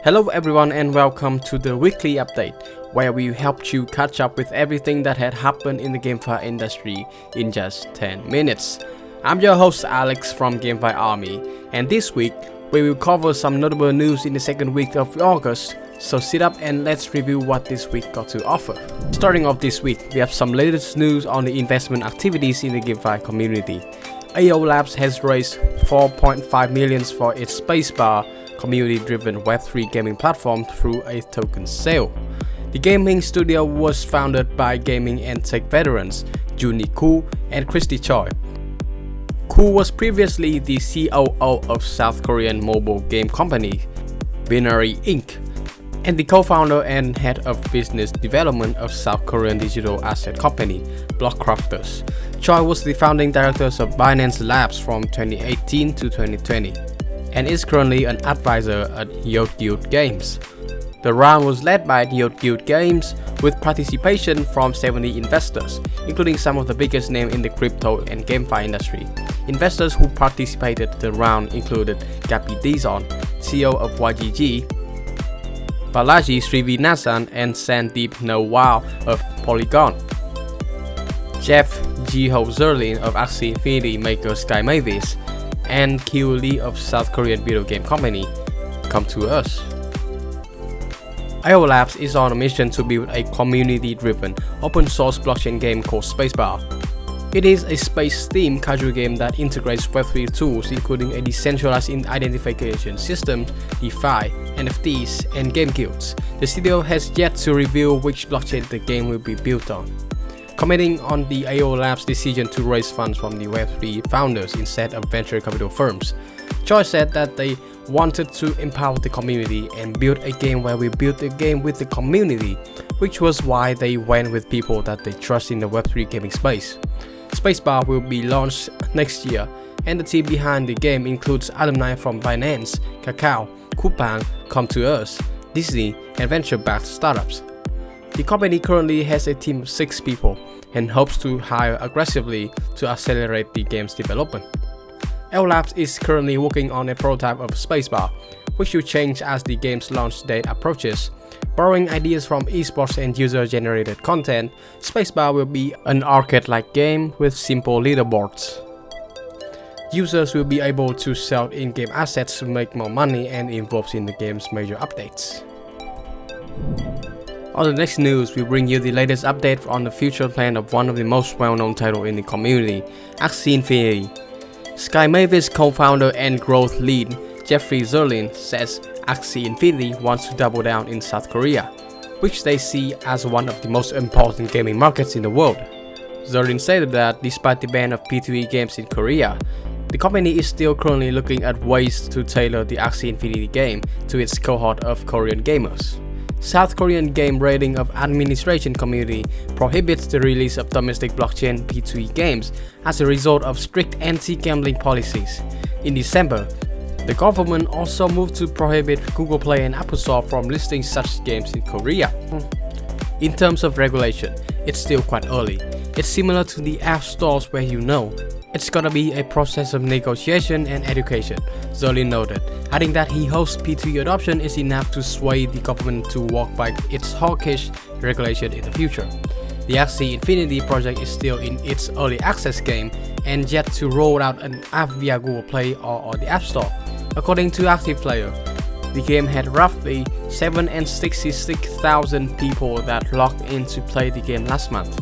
Hello everyone and welcome to the weekly update, where we helped you catch up with everything that had happened in the GameFi industry in just 10 minutes. I'm your host Alex from GameFi Army, and this week we will cover some notable news in the second week of August, so sit up and let's review what this week got to offer. Starting off this week, we have some latest news on the investment activities in the GameFi community. AO Labs has raised 4.5 million for its Spacebar community-driven Web3 gaming platform through a token sale. The gaming studio was founded by gaming and tech veterans Juni Koo and Christy Choi. Koo was previously the COO of South Korean mobile game company Binary Inc. and the co-founder and head of business development of South Korean digital asset company Blockcrafters. Choi was the founding director of Binance Labs from 2018 to 2020 and is currently an advisor at Yacht Guild Games. The round was led by Yacht Guild Games with participation from 70 investors, including some of the biggest names in the crypto and GameFi industry. Investors who participated in the round included Gaby Dizon, CEO of YGG, Balaji Srivinasan and Sandeep Nawal of Polygon, Jeff Jiho Zerlin of Axie Infinity maker Sky Mavis, and Q Lee of South Korean video game company Come To Us. AO Labs is on a mission to build a community-driven, open-source blockchain game called Spacebar. It is a space-themed casual game that integrates Web3 tools including a decentralized identification system, DeFi, NFTs, and game guilds. The studio has yet to reveal which blockchain the game will be built on. Commenting on the AO Labs' decision to raise funds from the Web3 founders instead of venture capital firms, Choi said that they wanted to empower the community and build a game where we build a game with the community, which was why they went with people that they trust in the Web3 gaming space. Spacebar will be launched next year, and the team behind the game includes alumni from Binance, Kakao, Coupang, Come To Us, Disney, and venture-backed startups. The company currently has a team of 6 people and hopes to hire aggressively to accelerate the game's development. AO Labs is currently working on a prototype of Spacebar, which will change as the game's launch date approaches. Borrowing ideas from esports and user-generated content, Spacebar will be an arcade-like game with simple leaderboards. Users will be able to sell in-game assets to make more money and involved in the game's major updates. On the next news, we bring you the latest update on the future plan of one of the most well-known titles in the community, Axie Infinity. Sky Mavis co-founder and growth lead Jeffrey Zerlin says Axie Infinity wants to double down in South Korea, which they see as one of the most important gaming markets in the world. Zerlin said that despite the ban of P2E games in Korea, the company is still currently looking at ways to tailor the Axie Infinity game to its cohort of Korean gamers. South Korean Game Rating of Administration Committee prohibits the release of domestic blockchain P2E games as a result of strict anti-gambling policies. In December, the government also moved to prohibit Google Play and Apple Store from listing such games in Korea. In terms of regulation, it's still quite early. It's similar to the app stores where it's gonna be a process of negotiation and education, Zerlin noted, adding that he hopes P2E adoption is enough to sway the government to walk back its hawkish regulation in the future. The Axie Infinity project is still in its early access game and yet to roll out an app via Google Play or on the App Store. According to Active Player, the game had roughly 766,000 people that logged in to play the game last month,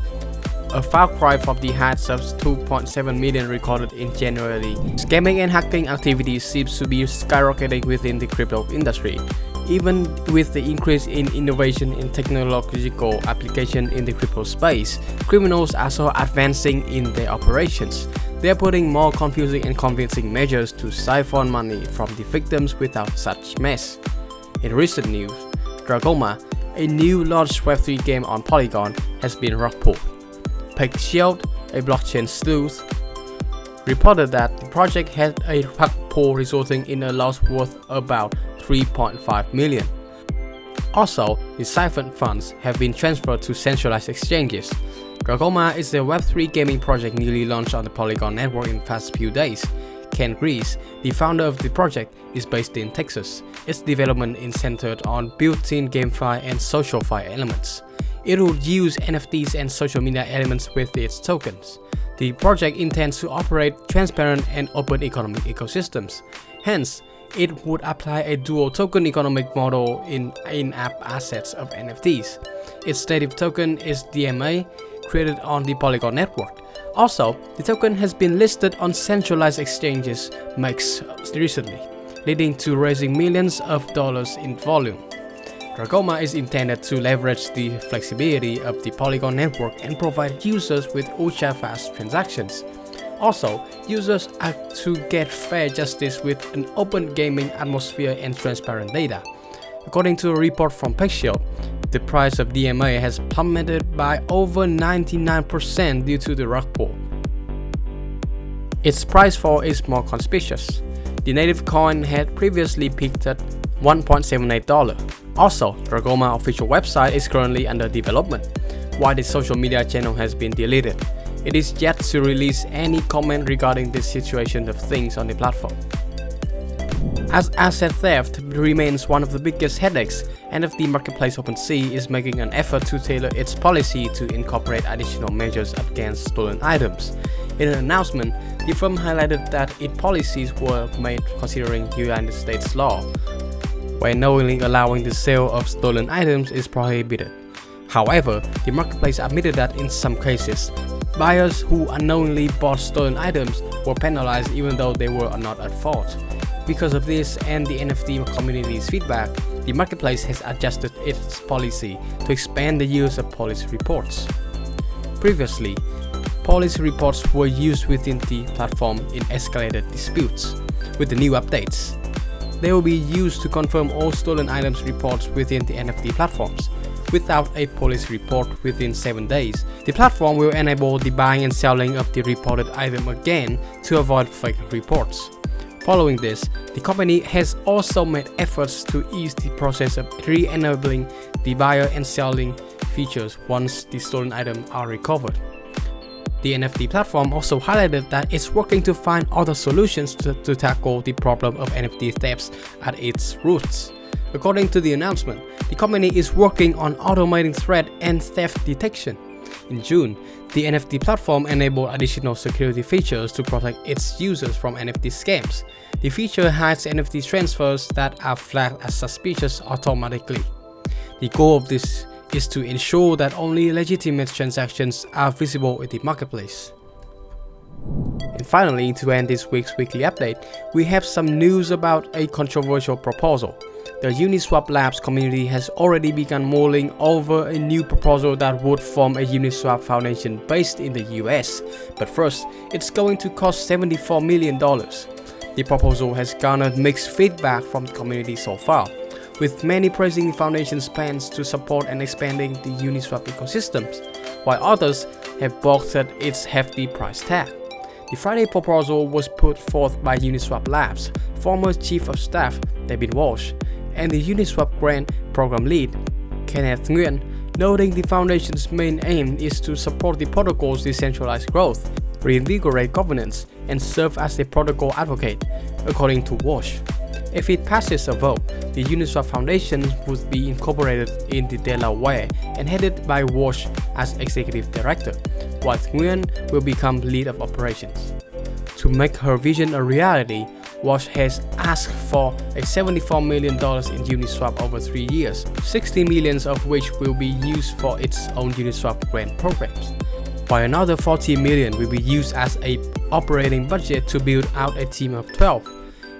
a far cry from the heights of 2.7 million recorded in January. Scamming and hacking activity seems to be skyrocketing within the crypto industry. Even with the increase in innovation in technological application in the crypto space, criminals are so advancing in their operations. They are putting more confusing and convincing measures to siphon money from the victims without such mess. In recent news, Dragoma, a new launched Web3 game on Polygon, has been rug pulled. Peg Shield, a blockchain sleuth, reported that the project had a rug pull resulting in a loss worth about 3.5 million. Also, the siphoned funds have been transferred to centralized exchanges. Dragoma is a Web3 gaming project newly launched on the Polygon network in the past few days. Ken Grease, the founder of the project, is based in Texas. Its development is centered on built-in GameFi and SocialFi elements. It would use NFTs and social media elements with its tokens. The project intends to operate transparent and open economic ecosystems. Hence, it would apply a dual token economic model in in-app assets of NFTs. Its native token is DMA, created on the Polygon network. Also, the token has been listed on centralized exchanges MAX recently, leading to raising millions of dollars in volume. Dragoma is intended to leverage the flexibility of the Polygon network and provide users with ultra-fast transactions. Also, users are to get fair justice with an open gaming atmosphere and transparent data. According to a report from Pexio, the price of DMA has plummeted by over 99% due to the rug pull. Its price fall is more conspicuous. The native coin had previously peaked at $1.78. Also, Dragoma official website is currently under development, while the social media channel has been deleted. It is yet to release any comment regarding this situation of things on the platform. As asset theft remains one of the biggest headaches, NFT marketplace OpenSea is making an effort to tailor its policy to incorporate additional measures against stolen items. In an announcement, the firm highlighted that its policies were made considering United States law, where knowingly allowing the sale of stolen items is prohibited. However, the marketplace admitted that in some cases, buyers who unknowingly bought stolen items were penalized even though they were not at fault. Because of this and the NFT community's feedback, the marketplace has adjusted its policy to expand the use of police reports. Previously, police reports were used within the platform in escalated disputes. With the new updates, they will be used to confirm all stolen items reports within the NFT platforms. Without a police report within 7 days, the platform will enable the buying and selling of the reported item again to avoid fake reports. Following this, the company has also made efforts to ease the process of re-enabling the buyer and selling features once the stolen items are recovered. The NFT platform also highlighted that it's working to find other solutions to tackle the problem of NFT thefts at its roots. According to the announcement, the company is working on automating threat and theft detection. In June, the NFT platform enabled additional security features to protect its users from NFT scams. The feature hides NFT transfers that are flagged as suspicious automatically. The goal of this is to ensure that only legitimate transactions are visible in the marketplace. And finally, to end this week's weekly update, we have some news about a controversial proposal. The Uniswap Labs community has already begun mulling over a new proposal that would form a Uniswap Foundation based in the US. But first, it's going to cost $74 million. The proposal has garnered mixed feedback from the community so far, with many praising the Foundation's plans to support and expanding the Uniswap ecosystems, while others have balked at its hefty price tag. The Friday proposal was put forth by Uniswap Labs, former Chief of Staff David Walsh, and the Uniswap Grant Program Lead, Kenneth Nguyen, noting the Foundation's main aim is to support the protocol's decentralized growth, reinvigorate governance, and serve as a protocol advocate, according to Walsh. If it passes a vote, the Uniswap Foundation would be incorporated in the Delaware and headed by Walsh as Executive Director, while Nguyen will become Lead of Operations. To make her vision a reality, Walsh has asked for a $74 million in Uniswap over 3 years, $60 million of which will be used for its own Uniswap grant programs, while another $40 million will be used as an operating budget to build out a team of 12.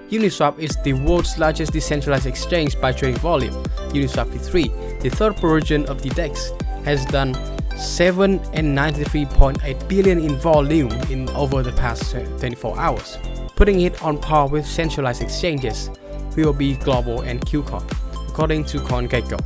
Uniswap is the world's largest decentralized exchange by trading volume. Uniswap v3, the third version of the DEX, has done $793.8 billion in volume in over the past 24 hours, putting it on par with centralized exchanges, BOB Global and QCoin, according to CoinGecko.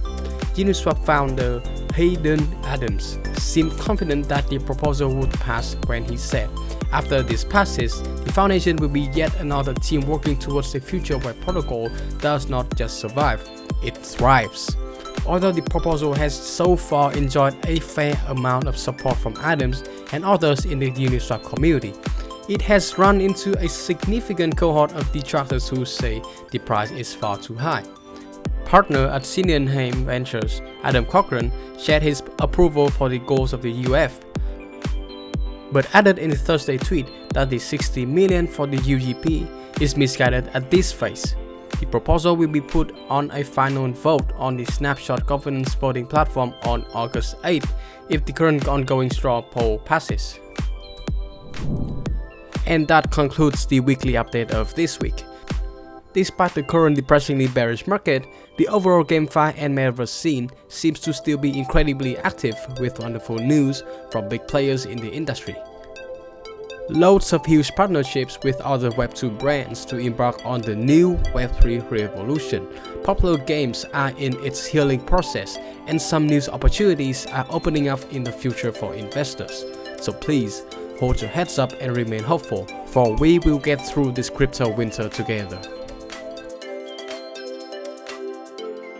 Uniswap founder Hayden Adams seemed confident that the proposal would pass when he said, "After this passes, the Foundation will be yet another team working towards a future where protocol does not just survive, it thrives." Although the proposal has so far enjoyed a fair amount of support from Adams and others in the Uniswap community, it has run into a significant cohort of detractors who say the price is far too high. Partner at Sydenham Ventures, Adam Cochran, shared his approval for the goals of the UF, but added in a Thursday tweet that the 60 million for the UGP is misguided at this phase. The proposal will be put on a final vote on the Snapshot governance voting platform on August 8 if the current ongoing straw poll passes. And that concludes the weekly update of this week. Despite the current depressingly bearish market, the overall GameFi and Metaverse scene seems to still be incredibly active with wonderful news from big players in the industry. Loads of huge partnerships with other Web2 brands to embark on the new Web3 revolution. Popular games are in its healing process, and some new opportunities are opening up in the future for investors. So please, hold your heads up and remain hopeful, for we will get through this crypto winter together.